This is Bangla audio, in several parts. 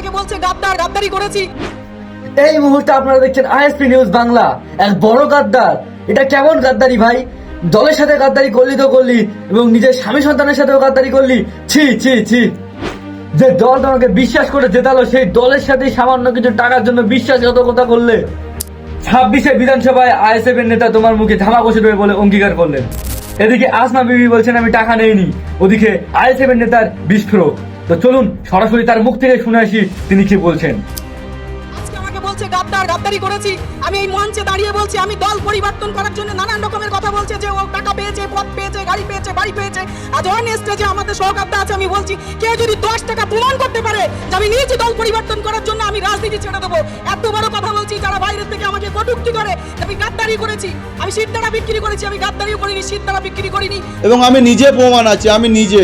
আমাকে বলছে গাদ্দার, গাদ্দারি করেছি। এই মুহূর্তে আপনারা দেখছেন আইএসপি নিউজ বাংলা। এক বড় গাদ্দার, এটা কেমন গাদ্দারি ভাই? দলের সাথে গাদ্দারি করলি তো করলি, এবং নিজের স্বামী সন্তানের সাথেও গাদ্দারি করলি। ছি ছি ছি। যে দল তোমাকে বিশ্বাস করে জেতালো, সেই দলের সাথে সামান্য কিছু টাকার জন্য বিশ্বাসঘাতকতা করলে। 26শে বিধানসভায় আইএসএফ এর নেতা তোমার মুখে ধামা বসে দেবে বলে অঙ্গীকার করলেন। এদিকে আসমা বিবি বলছেন আমি টাকা নেইনি, ওদিকে আইএসএফ এর নেতার বিস্ফোরক। তো চলুন সরাসরি তার মুখ থেকে শুনে আসি তিনি কি বলছেন। আজকে আমাকে বলছে গাদ্দার, গাদ্দারি করেছি। আমি এই মঞ্চে দাঁড়িয়ে বলছি আমি দল পরিবর্তন করার জন্য নানান রকমের কথা বলছে, যে ও টাকা পেয়েছে, পদ পেয়েছে, গাড়ি পেয়েছে, বাড়ি পেয়েছে। আজ অন স্টেজে আমাদের সহকর্তা আছে, আমি বলছি কেউ যদি 10 টাকা প্রমাণ করতে পারে যে আমি নিয়েছি দল পরিবর্তন করার জন্য, আমি রাজনীতি ছেড়ে দেবো। এত বড় কথা বলছি, যারা বাইরের থেকে আমাকে কটূক্তি করে আমি গাদ্দারি করেছি, আমি সিদ্ধারা বিক্রি করেছি, আমি গাদ্দারিও করিনি, সিদ্ধারা বিক্রি করিনি। এবং আমি নিজে প্রমাণ আছি, আমি নিজে,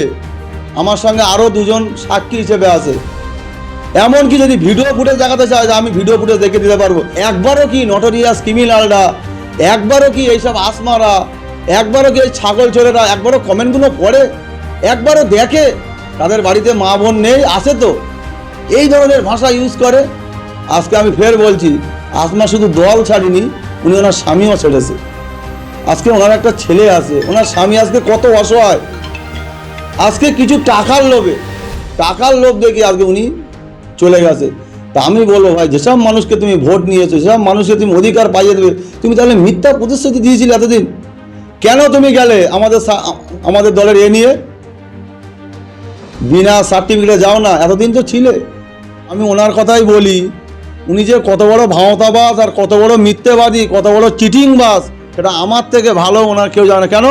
আমার সঙ্গে আরও দুজন সাক্ষী হিসেবে আছে। এমনকি যদি ভিডিও ফুটেজ দেখাতে চায়, আমি ভিডিও ফুটেজ দেখে দিতে পারবো। একবারও কি নটোরিয়াস ক্রিমিনালরা, একবারও কি এইসব আসমারা, একবারও কি এই ছাগল চোরেরা একবারও কমেন্টগুলো পড়ে, একবারও দেখে তাদের বাড়িতে মা বোন নেই? আসে তো, এই ধরনের ভাষা ইউজ করে। আজকে আমি ফের বলছি, আসমা শুধু দল ছাড়িনি, উনি ওনার স্বামীও ছেড়েছে। আজকে ওনার একটা ছেলে আছে, ওনার স্বামী আজকে কত অসহায়। আজকে কিছু টাকার লোভ দেখে আজকে উনি চলে গেছে। তা আমি বলবো ভাই, যেসব মানুষকে তুমি ভোট নিয়েছো, যেসব মানুষকে তুমি অধিকার পাইয়ে দেবে, তুমি তাহলে মিথ্যা প্রতিশ্রুতি দিয়েছিলে এতদিন। কেন তুমি গেলে আমাদের দলের নিয়ে বিনা সার্টিফিকেটে যাও না? এতদিন তো ছিলে। আমি ওনার কথাই বলি, উনি যে কত বড় ভাওতাবাজ আর কত বড় মিথ্যেবাদী, কত বড় চিটিংবাজ, সেটা আমার থেকে ভালো ওনার কেউ জানে। কেন?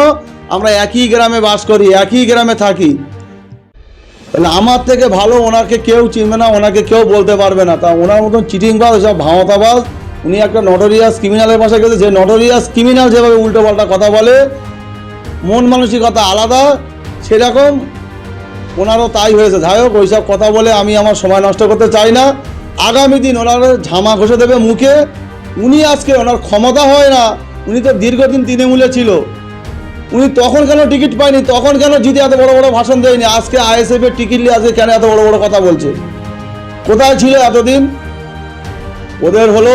আমরা একই গ্রামে বাস করি, একই গ্রামে থাকি। তাহলে আমার থেকে ভালো ওনাকে কেউ চিনবে না, ওনাকে কেউ বলতে পারবে না। তা ওনার মতন চিটিংবাজ, সব ভাওতাবাজ, উনি একটা নটোরিয়াস ক্রিমিনালের পাশে গেছে। যে নটোরিয়াস ক্রিমিনাল যেভাবে উল্টো পাল্টা কথা বলে, মন মানসিকতা আলাদা, সেরকম ওনারও তাই হয়েছে। যাই হোক, ওইসব কথা বলে আমি আমার সময় নষ্ট করতে চাই না। আগামী দিন ওনার ঝামা ঘষে দেবে মুখে। উনি আজকে, ওনার ক্ষমতা হয় না, উনি তো দীর্ঘদিন তৃণমূলে ছিল, উনি তখন কেন টিকিট পায়নি, তখন কেন জিতে এত বড় বড় ভাষণ দেয়নি? আজকে আইএসএফ এর টিকিট নিয়ে আজকে কেন এত বড় বড় কথা বলছে? কোথায় ছিল এতদিন? ওদের হলো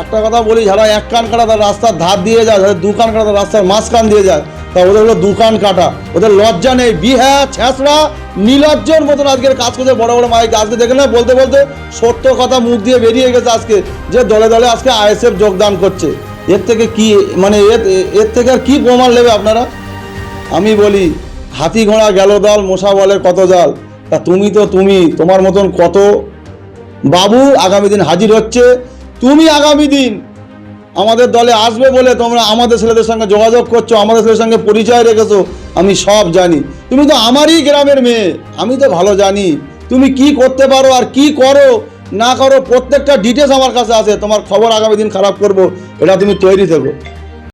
একটা কথা বলি, যারা এক কান কাটা তার রাস্তার ধার দিয়ে যায়, যাদের দু কান কাটা তার রাস্তার মাঝখান দিয়ে যায়, তা ওদের হলো দু কান কাটা। ওদের লজ্জা নেই, বিহা ছ্যাঁচড়া নীলজ্জর মতন আজকের কাজ করছে বড় বড় মাইক। আজকে দেখে না, বলতে বলতে সত্য কথা মুখ দিয়ে বেরিয়ে গেছে আজকে, যে দলে দলে আজকে আইএসএফ যোগদান করছে। এর থেকে কি, মানে এর থেকে আর কি প্রমাণ নেবে আপনারা? আমি বলি, হাতি ঘোড়া গেল দল, মশা বলে কত জাল। তা তুমি তোমার মতন কত বাবু আগামী দিন হাজির হচ্ছে। তুমি আগামী দিন আমাদের দলে আসবে বলে তোমরা আমাদের ছেলেদের সঙ্গে যোগাযোগ করছো, আমাদের ছেলেদের সঙ্গে পরিচয় রেখেছো, আমি সব জানি। তুমি তো আমারই গ্রামের মেয়ে, আমি তো ভালো জানি তুমি কি করতে পারো আর কি করো না করো, প্রত্যেকটা ডিটেলস আমার কাছে আছে। তোমার খবর আগামী দিন খারাপ করবো, এটা তুমি তৈরি থেকো।